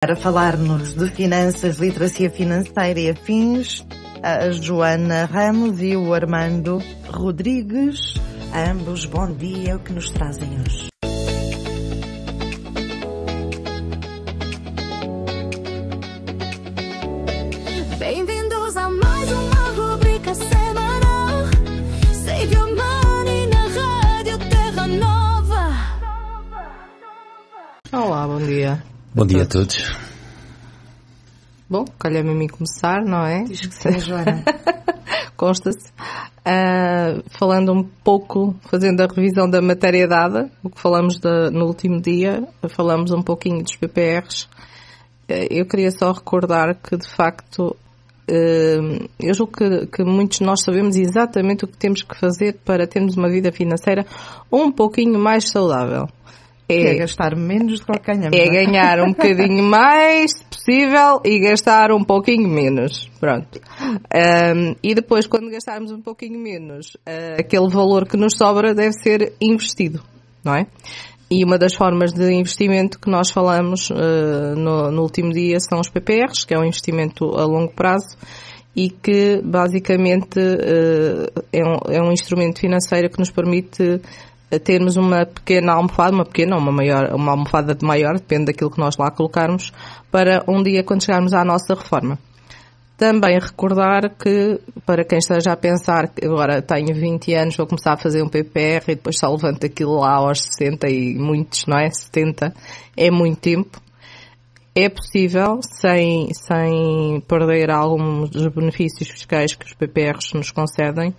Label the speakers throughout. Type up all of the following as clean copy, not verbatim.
Speaker 1: Para falar-nos de finanças, literacia financeira e afins, a Joana Ramos e o Armando Rodrigues. A ambos, bom dia, o que nos trazem hoje?
Speaker 2: Bem-vindos a mais uma rubrica semanal. Save your money na Rádio Terra Nova.
Speaker 3: Olá, bom dia.
Speaker 4: Bom dia a todos.
Speaker 3: Bom, calha-me a mim começar, não é?
Speaker 1: Diz que sim, Joana.
Speaker 3: Consta-se. Falando um pouco, fazendo a revisão da matéria dada, o que falamos no último dia, falamos um pouquinho dos PPRs. Eu queria só recordar que, de facto, eu julgo que muitos de nós sabemos exatamente o que temos que fazer para termos uma vida financeira um pouquinho mais saudável.
Speaker 1: É gastar menos do que ganhamos.
Speaker 3: É ganhar um bocadinho mais, se possível, e gastar um pouquinho menos. Pronto. E depois, quando gastarmos um pouquinho menos, aquele valor que nos sobra deve ser investido, não é? E uma das formas de investimento que nós falamos no último dia são os PPRs, que é um investimento a longo prazo e que, basicamente, é um instrumento financeiro que nos permite termos uma pequena almofada, uma almofada de maior, depende daquilo que nós lá colocarmos, para um dia quando chegarmos à nossa reforma. Também recordar que, para quem esteja a pensar que agora tenho 20 anos, vou começar a fazer um PPR e depois só levanto aquilo lá aos 60 e muitos, não é? 70, é muito tempo. É possível, sem perder alguns dos benefícios fiscais que os PPRs nos concedem,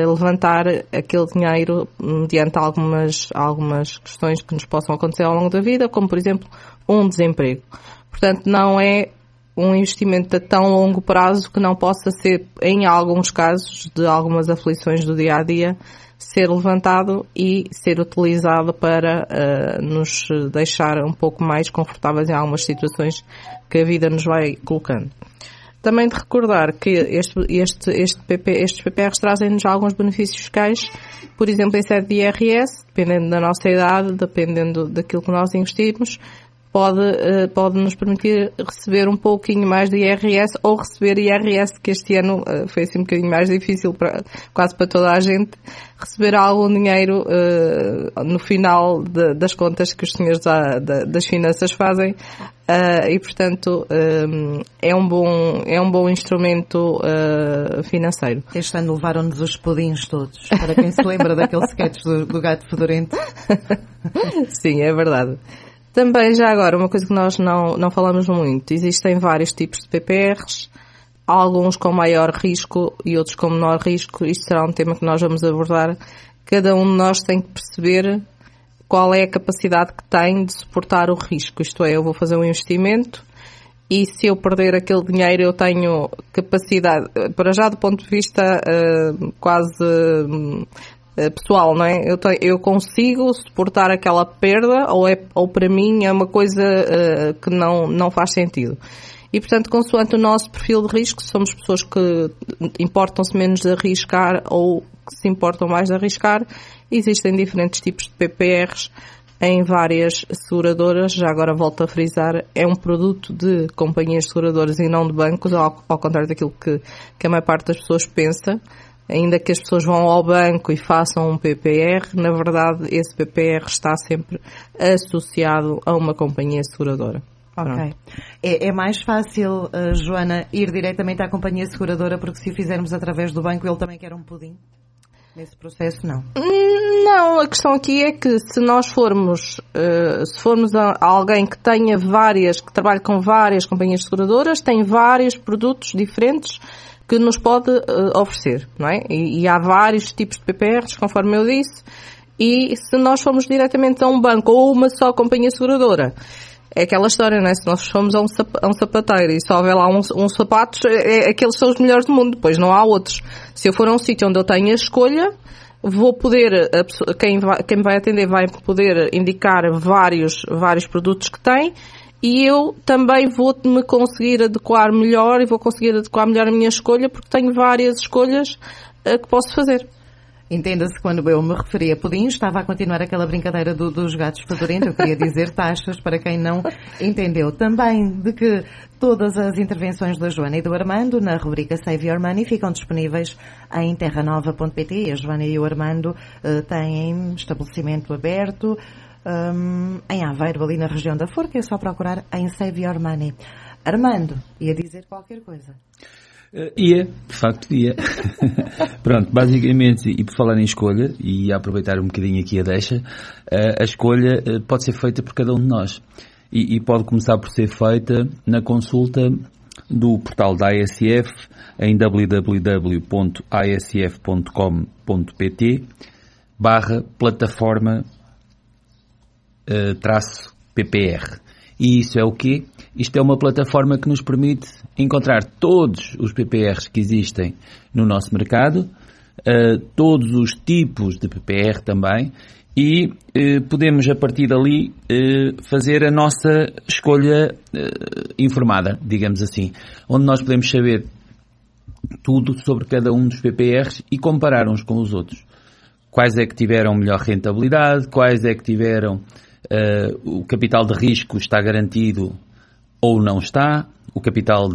Speaker 3: levantar aquele dinheiro mediante algumas questões que nos possam acontecer ao longo da vida, como, por exemplo, um desemprego. Portanto, não é um investimento a tão longo prazo que não possa ser, em alguns casos, de algumas aflições do dia-a-dia, ser levantado e ser utilizado para nos deixar um pouco mais confortáveis em algumas situações que a vida nos vai colocando. Também de recordar que estes PPRs trazem-nos alguns benefícios fiscais, por exemplo, em sede de IRS, dependendo da nossa idade, dependendo daquilo que nós investimos, pode nos permitir receber um pouquinho mais de IRS ou receber IRS, que este ano foi assim um bocadinho mais difícil quase para toda a gente, receber algum dinheiro no final das contas que os senhores das finanças fazem. E, portanto, é um bom instrumento financeiro.
Speaker 1: Este ano levaram-nos os pudins todos, para quem se lembra daquele sketch do gato fedorento.
Speaker 3: Sim, é verdade. Também, já agora, uma coisa que nós não falamos muito, existem vários tipos de PPRs, alguns com maior risco e outros com menor risco. Isto será um tema que nós vamos abordar. Cada um de nós tem que perceber qual é a capacidade que tem de suportar o risco. Isto é, eu vou fazer um investimento e se eu perder aquele dinheiro eu tenho capacidade, para já do ponto de vista quase pessoal, não é? Eu consigo suportar aquela perda ou para mim é uma coisa que não faz sentido. E, portanto, consoante o nosso perfil de risco, somos pessoas que importam-se menos de arriscar ou que se importam mais de arriscar, existem diferentes tipos de PPRs em várias seguradoras. Já agora volto a frisar, é um produto de companhias seguradoras e não de bancos, ao contrário daquilo que a maior parte das pessoas pensa. Ainda que as pessoas vão ao banco e façam um PPR, na verdade esse PPR está sempre associado a uma companhia seguradora.
Speaker 1: Ok. É mais fácil, Joana, ir diretamente à companhia seguradora, porque se o fizermos através do banco, ele também quer um pudim? Nesse processo, não?
Speaker 3: Não, a questão aqui é que se nós formos a alguém que tenha que trabalhe com várias companhias seguradoras, tem vários produtos diferentes que nos pode oferecer, não é? E há vários tipos de PPRs, conforme eu disse, e se nós formos diretamente a um banco ou uma só companhia seguradora, é aquela história, não é? Se nós formos a um sapateiro e só houver lá uns sapatos, aqueles são os melhores do mundo, depois não há outros. Se eu for a um sítio onde eu tenho a escolha, vou poder, quem me vai atender vai poder indicar vários produtos que tem, e eu também vou-me conseguir adequar melhor e vou conseguir adequar melhor a minha escolha, porque tenho várias escolhas que posso fazer.
Speaker 1: Entenda-se, quando eu me referi a pudim, estava a continuar aquela brincadeira dos gatos fedorentos. Eu queria dizer taxas, para quem não entendeu. Também de que todas as intervenções da Joana e do Armando na rubrica Save Your Money ficam disponíveis em terranova.pt. A Joana e o Armando têm estabelecimento aberto em Aveiro, ali na região da Forca. É só procurar em Save Your Money. Armando, ia dizer qualquer coisa.
Speaker 4: De facto ia. Pronto, basicamente, e por falar em escolha, e a aproveitar um bocadinho aqui a deixa, a escolha pode ser feita por cada um de nós. E pode começar por ser feita na consulta do portal da ASF em www.asf.com.pt/plataforma-PPR. E isso é o quê? Isto é uma plataforma que nos permite encontrar todos os PPRs que existem no nosso mercado, todos os tipos de PPR também, e podemos a partir dali fazer a nossa escolha informada, digamos assim, onde nós podemos saber tudo sobre cada um dos PPRs e comparar uns com os outros. Quais é que tiveram melhor rentabilidade, quais é que tiveram o capital de risco está garantido ou não está, o capital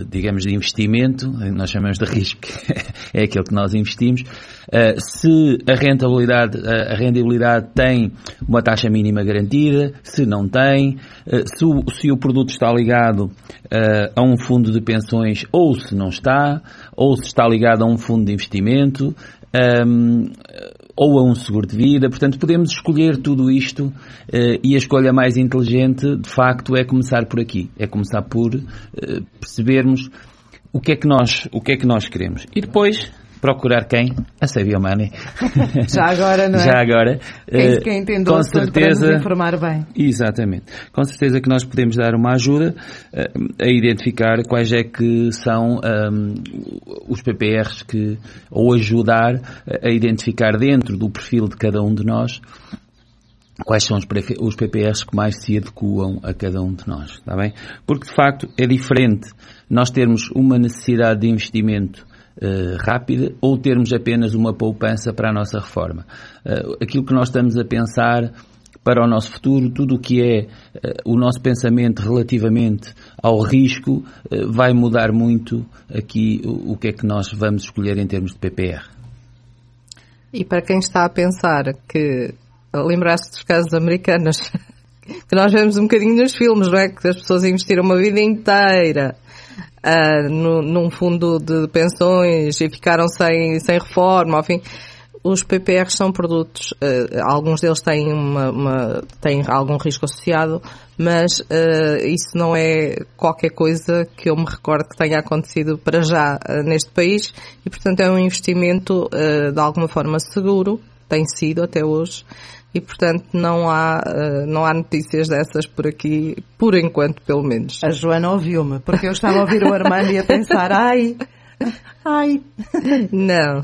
Speaker 4: digamos, de investimento, nós chamamos de risco, é aquele que nós investimos, se a rendibilidade tem uma taxa mínima garantida, se não tem, se o produto está ligado a um fundo de pensões ou se não está, ou se está ligado a um fundo de investimento, ou a um seguro de vida. Portanto, podemos escolher tudo isto e a escolha mais inteligente, de facto, é começar por aqui. É começar por percebermos o que é que nós queremos. E depois procurar quem? A Save Your Money.
Speaker 1: Já agora, não é?
Speaker 4: Já agora.
Speaker 1: Quem entendeu,
Speaker 4: com certeza,
Speaker 1: para nos informar bem.
Speaker 4: Exatamente. Com certeza que nós podemos dar uma ajuda a identificar quais é que são os PPRs ou ajudar a identificar dentro do perfil de cada um de nós quais são os PPRs que mais se adequam a cada um de nós, está bem? Porque, de facto, é diferente nós termos uma necessidade de investimento rápida ou termos apenas uma poupança para a nossa reforma. Aquilo que nós estamos a pensar para o nosso futuro, tudo o que é o nosso pensamento relativamente ao risco, vai mudar muito aqui o que é que nós vamos escolher em termos de PPR.
Speaker 3: E para quem está a pensar que lembrar-se dos casos americanos que nós vemos um bocadinho nos filmes, não é? Que as pessoas investiram uma vida inteira num fundo de pensões e ficaram sem reforma, enfim. Os PPRs são produtos, alguns deles têm têm algum risco associado, mas isso não é qualquer coisa que eu me recordo que tenha acontecido para já neste país e, portanto, é um investimento de alguma forma seguro, tem sido até hoje. E, portanto, não há notícias dessas por aqui, por enquanto, pelo menos.
Speaker 1: A Joana ouviu-me, porque eu estava a ouvir o Armando e a pensar, ai.
Speaker 3: Não.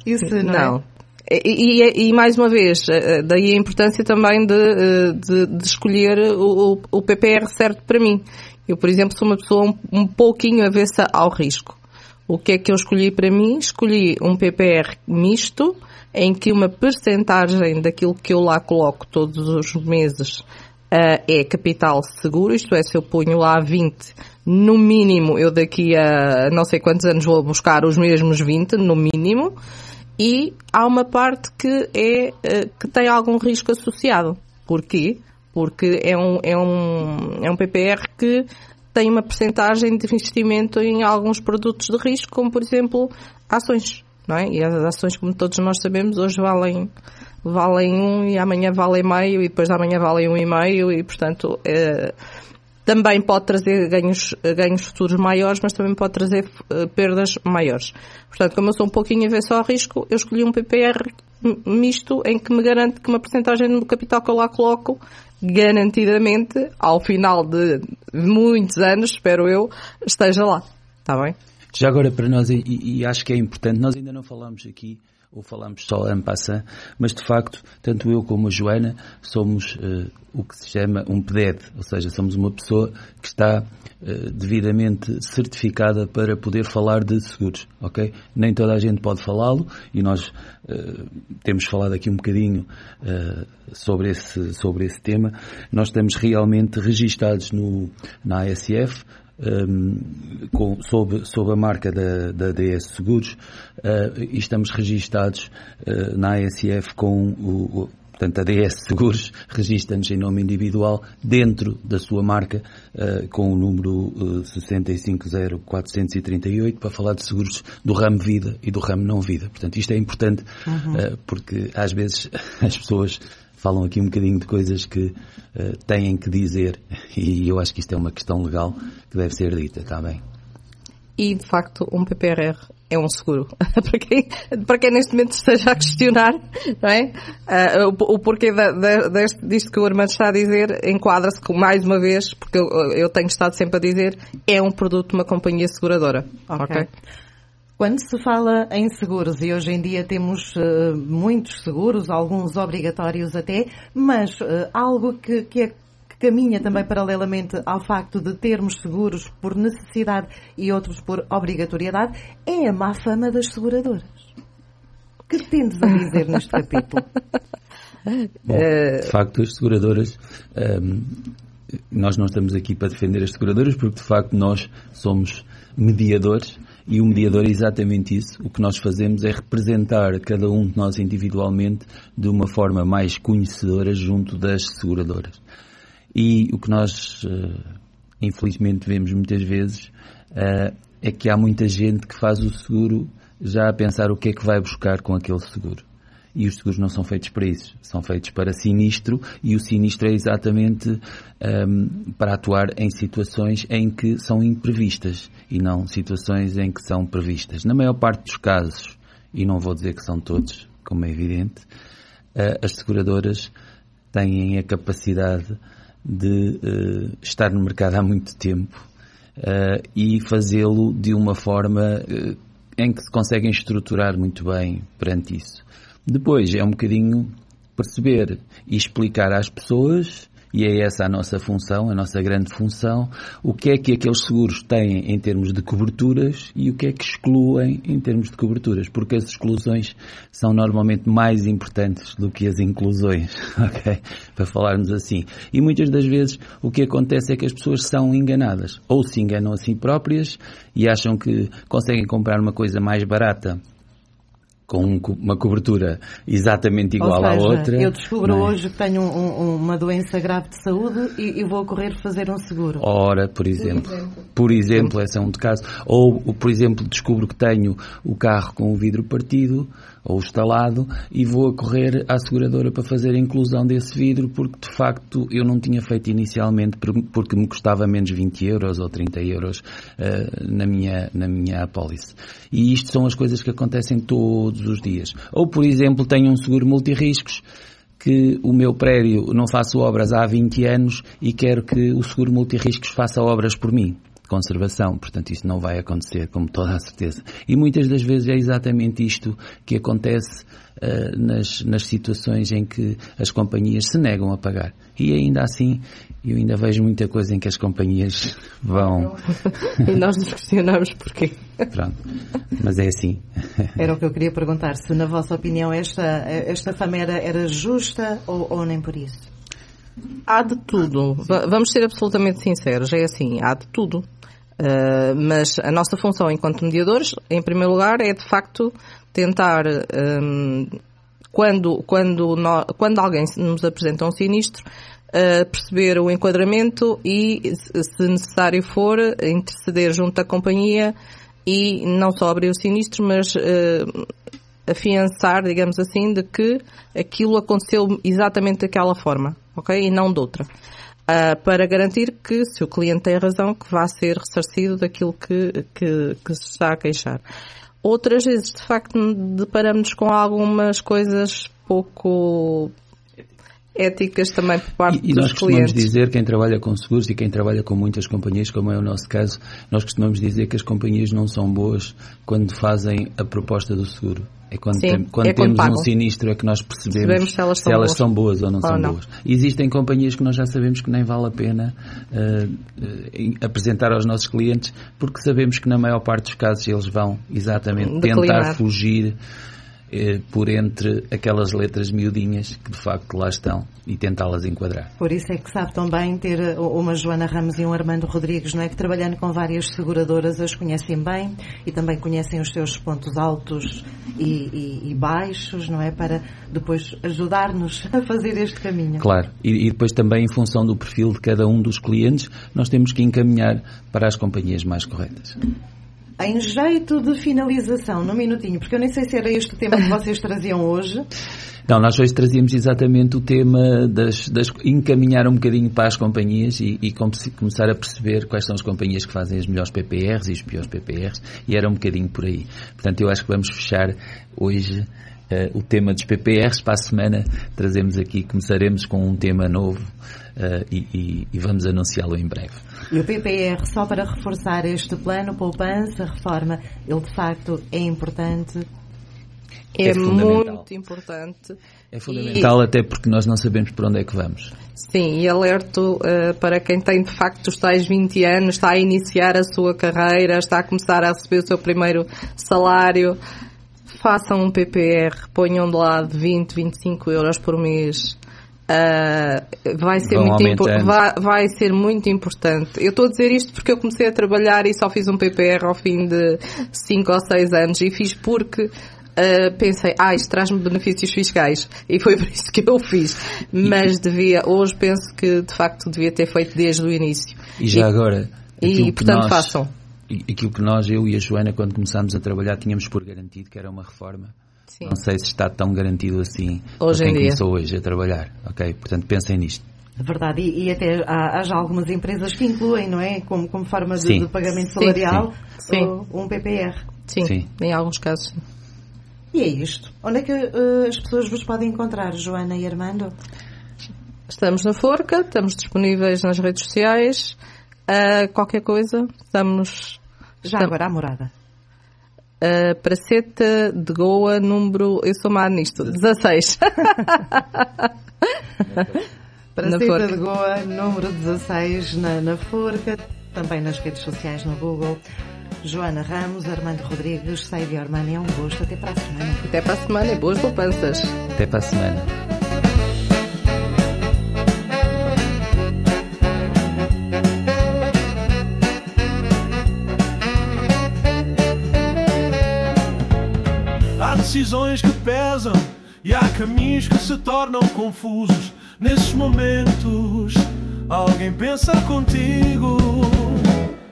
Speaker 1: Isso não.
Speaker 3: E mais uma vez, daí a importância também de escolher o PPR certo para mim. Eu, por exemplo, sou uma pessoa um pouquinho avessa ao risco. O que é que eu escolhi para mim? Escolhi um PPR misto, em que uma percentagem daquilo que eu lá coloco todos os meses é capital seguro, isto é, se eu ponho lá 20, no mínimo eu daqui a não sei quantos anos vou buscar os mesmos 20, no mínimo, e há uma parte que tem algum risco associado. Porquê? Porque é um PPR que tem uma percentagem de investimento em alguns produtos de risco, como por exemplo ações. Não é? E as ações, como todos nós sabemos, hoje valem 1 e amanhã valem meio e depois de amanhã valem 1,5 e, portanto, também pode trazer ganhos futuros maiores, mas também pode trazer perdas maiores. Portanto, como eu sou um pouquinho avesso ao risco, eu escolhi um PPR misto em que me garante que uma percentagem do capital que eu lá coloco, garantidamente, ao final de muitos anos, espero eu, esteja lá. Está bem?
Speaker 4: Já agora para nós, e acho que é importante, nós ainda não falamos aqui ou falamos só en passant, mas de facto, tanto eu como a Joana somos o que se chama um PDED, ou seja, somos uma pessoa que está devidamente certificada para poder falar de seguros, ok? Nem toda a gente pode falá-lo e nós temos falado aqui um bocadinho sobre esse tema. Nós estamos realmente registados na ASF, sob a marca da DS Seguros, e estamos registados na ASF com portanto, a DS Seguros registra-nos em nome individual dentro da sua marca, com o número 650438, para falar de seguros do ramo vida e do ramo não vida. Portanto, isto é importante, porque às vezes as pessoas falam aqui um bocadinho de coisas que têm que dizer, e eu acho que isto é uma questão legal que deve ser dita, está bem?
Speaker 3: E, de facto, um PPRR é um seguro. para quem neste momento esteja a questionar, não é? O porquê disto que o Armando está a dizer enquadra-se mais uma vez, porque eu tenho estado sempre a dizer, é um produto de uma companhia seguradora. Ok?
Speaker 1: Quando se fala em seguros, e hoje em dia temos muitos seguros, alguns obrigatórios até, mas algo que caminha também paralelamente ao facto de termos seguros por necessidade e outros por obrigatoriedade, é a má fama das seguradoras. O que tendes a dizer neste capítulo?
Speaker 4: Bom, de facto, as seguradoras, nós não estamos aqui para defender as seguradoras, porque de facto nós somos mediadores, e o mediador é exatamente isso. O que nós fazemos é representar cada um de nós individualmente de uma forma mais conhecedora junto das seguradoras. E o que nós, infelizmente, vemos muitas vezes é que há muita gente que faz o seguro já a pensar o que é que vai buscar com aquele seguro. E os seguros não são feitos para isso. São feitos para sinistro, e o sinistro é exatamente para atuar em situações em que são imprevistas e não situações em que são previstas. Na maior parte dos casos, e não vou dizer que são todos, como é evidente, as seguradoras têm a capacidade de estar no mercado há muito tempo e fazê-lo de uma forma em que se conseguem estruturar muito bem perante isso. Depois é um bocadinho perceber e explicar às pessoas, e é essa a nossa função, a nossa grande função, o que é que aqueles seguros têm em termos de coberturas e o que é que excluem em termos de coberturas, porque as exclusões são normalmente mais importantes do que as inclusões, ok? Para falarmos assim. E muitas das vezes o que acontece é que as pessoas são enganadas, ou se enganam a si próprias e acham que conseguem comprar uma coisa mais barata com uma cobertura exatamente igual à outra.
Speaker 1: Eu descubro hoje que tenho uma doença grave de saúde e vou correr fazer um seguro.
Speaker 4: Ora, por exemplo, esse é um caso. Ou, por exemplo, descubro que tenho o carro com o vidro partido ou estalado e vou a correr à seguradora para fazer a inclusão desse vidro, porque de facto eu não tinha feito inicialmente, porque me custava menos 20 euros ou 30 euros na minha apólice. E isto são as coisas que acontecem todos os dias. Ou, por exemplo, tenho um seguro multirriscos, que o meu prédio não faço obras há 20 anos e quero que o seguro multirriscos faça obras por mim. Conservação, portanto isso não vai acontecer, como toda a certeza. E muitas das vezes é exatamente isto que acontece nas situações em que as companhias se negam a pagar. E ainda assim, eu ainda vejo muita coisa em que as companhias vão...
Speaker 3: E nós nos questionamos porquê.
Speaker 4: Pronto, mas é assim.
Speaker 1: Era o que eu queria perguntar, se na vossa opinião esta fama era justa ou nem por isso?
Speaker 3: Há de tudo. Vamos ser absolutamente sinceros. É assim, há de tudo. Mas a nossa função enquanto mediadores, em primeiro lugar, é de facto tentar, quando alguém nos apresenta um sinistro, perceber o enquadramento e, se necessário for, interceder junto da companhia e não só abrir o sinistro, mas afiançar, digamos assim, de que aquilo aconteceu exatamente daquela forma, ok? E não de outra. Para garantir que, se o cliente tem razão, que vá ser ressarcido daquilo que se está a queixar. Outras vezes, de facto, deparamos-nos com algumas coisas pouco éticas também por parte dos clientes. E
Speaker 4: nós costumamos dizer, quem trabalha com seguros e quem trabalha com muitas companhias, como é o nosso caso, nós costumamos dizer que as companhias não são boas quando fazem a proposta do seguro. É quando,
Speaker 3: Sim,
Speaker 4: quando
Speaker 3: é quando
Speaker 4: temos um
Speaker 3: pagam.
Speaker 4: sinistro é que nós percebemos
Speaker 3: se elas
Speaker 4: são boas ou não são
Speaker 3: não.
Speaker 4: boas. Existem companhias que nós já sabemos que nem vale a pena apresentar aos nossos clientes, porque sabemos que na maior parte dos casos eles vão exatamente tentar fugir por entre aquelas letras miudinhas que de facto lá estão e tentá-las enquadrar.
Speaker 1: Por isso é que sabe tão bem ter uma Joana Ramos e um Armando Rodrigues, não é? Que trabalhando com várias seguradoras as conhecem bem e também conhecem os seus pontos altos e baixos, não é? Para depois ajudar-nos a fazer este caminho.
Speaker 4: Claro, e depois também em função do perfil de cada um dos clientes, nós temos que encaminhar para as companhias mais corretas.
Speaker 1: Em jeito de finalização, num minutinho, porque eu nem sei se era este o tema que vocês traziam hoje.
Speaker 4: Não, nós hoje trazíamos exatamente o tema das encaminhar um bocadinho para as companhias e começar a perceber quais são as companhias que fazem as melhores PPRs e os piores PPRs, e era um bocadinho por aí. Portanto, eu acho que vamos fechar hoje o tema dos PPRs. Para a semana trazemos aqui, começaremos com um tema novo e vamos anunciá-lo em breve.
Speaker 1: E o PPR, só para reforçar este plano, poupança, reforma, ele de facto é importante.
Speaker 3: É muito importante.
Speaker 4: É fundamental, até porque nós não sabemos por onde é que vamos.
Speaker 3: Sim, e alerto para quem tem de facto os tais 20 anos, está a iniciar a sua carreira, está a começar a receber o seu primeiro salário. Façam um PPR, ponham de lado 20, 25 euros por mês. Vai ser muito importante. Eu estou a dizer isto porque eu comecei a trabalhar e só fiz um PPR ao fim de 5 ou 6 anos, e fiz porque pensei, isto traz-me benefícios fiscais, e foi por isso que eu fiz. Mas hoje penso que de facto devia ter feito desde o início.
Speaker 4: E já agora,
Speaker 3: portanto façam.
Speaker 4: Aquilo que nós, eu e a Joana, quando começámos a trabalhar, tínhamos por garantido que era uma reforma. Sim. Não sei se está tão garantido assim
Speaker 3: hoje
Speaker 4: para quem
Speaker 3: em dia
Speaker 4: começou hoje a trabalhar, ok? Portanto, pensem nisto.
Speaker 1: Verdade, e até há já algumas empresas que incluem, não é? Como forma de pagamento salarial,
Speaker 3: sim.
Speaker 1: Um PPR.
Speaker 3: Sim, em alguns casos.
Speaker 1: E é isto. Onde é que as pessoas vos podem encontrar, Joana e Armando?
Speaker 3: Estamos na Forca, estamos disponíveis nas redes sociais. Qualquer coisa,
Speaker 1: agora a morada.
Speaker 3: Praceta de Goa, número... Eu sou má nisto. 16.
Speaker 1: Praceta de Goa, número 16, na Forca. Também nas redes sociais, no Google. Joana Ramos, Armando Rodrigues, Save Your Money. É um gosto. Até para a semana.
Speaker 3: Até para a semana. Boas poupanças.
Speaker 4: Até para a semana.
Speaker 5: Há decisões que pesam e há caminhos que se tornam confusos. Nesses momentos, alguém pensa contigo.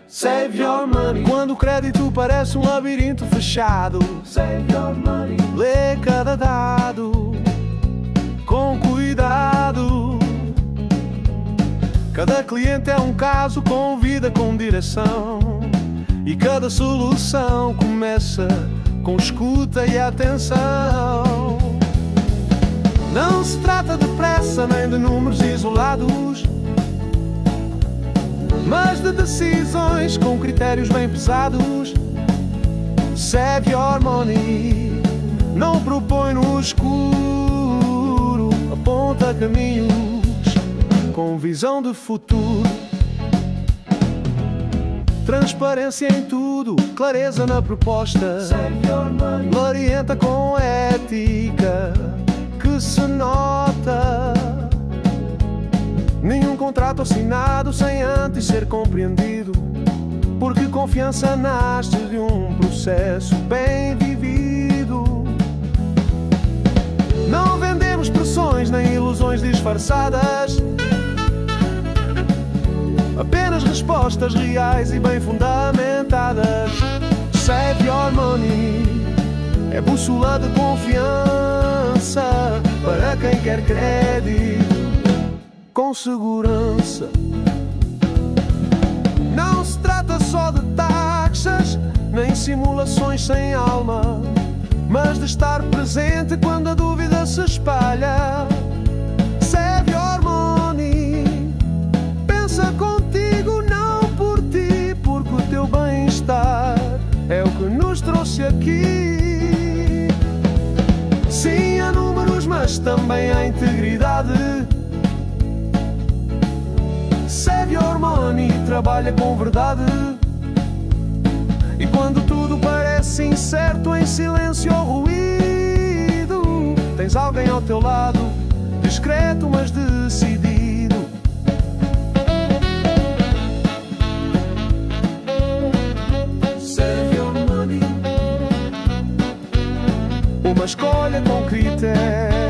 Speaker 5: Save your money. Quando o crédito parece um labirinto fechado, save your money. Lê cada dado com cuidado. Cada cliente é um caso com vida, com direção. E cada solução começa com escuta e atenção. Não se trata de pressa nem de números isolados, mas de decisões com critérios bem pesados. Save your money. Não propõe no escuro, aponta caminhos com visão de futuro. Transparência em tudo, clareza na proposta. Orienta com ética que se nota. Nenhum contrato assinado sem antes ser compreendido, porque confiança nasce de um processo bem vivido. Não vendemos pressões nem ilusões disfarçadas, apenas respostas reais e bem fundamentadas. Save your money é bússola de confiança para quem quer crédito com segurança. Não se trata só de taxas nem simulações sem alma, mas de estar presente quando a dúvida se espalha. Save your money. Pensa contigo, não por ti, porque o teu bem-estar é o que nos trouxe aqui. mas também a integridade. Save your money, trabalha com verdade. E quando tudo parece incerto, em silêncio ou ruído, tens alguém ao teu lado, discreto mas decidido. Save your money, uma escolha com critério.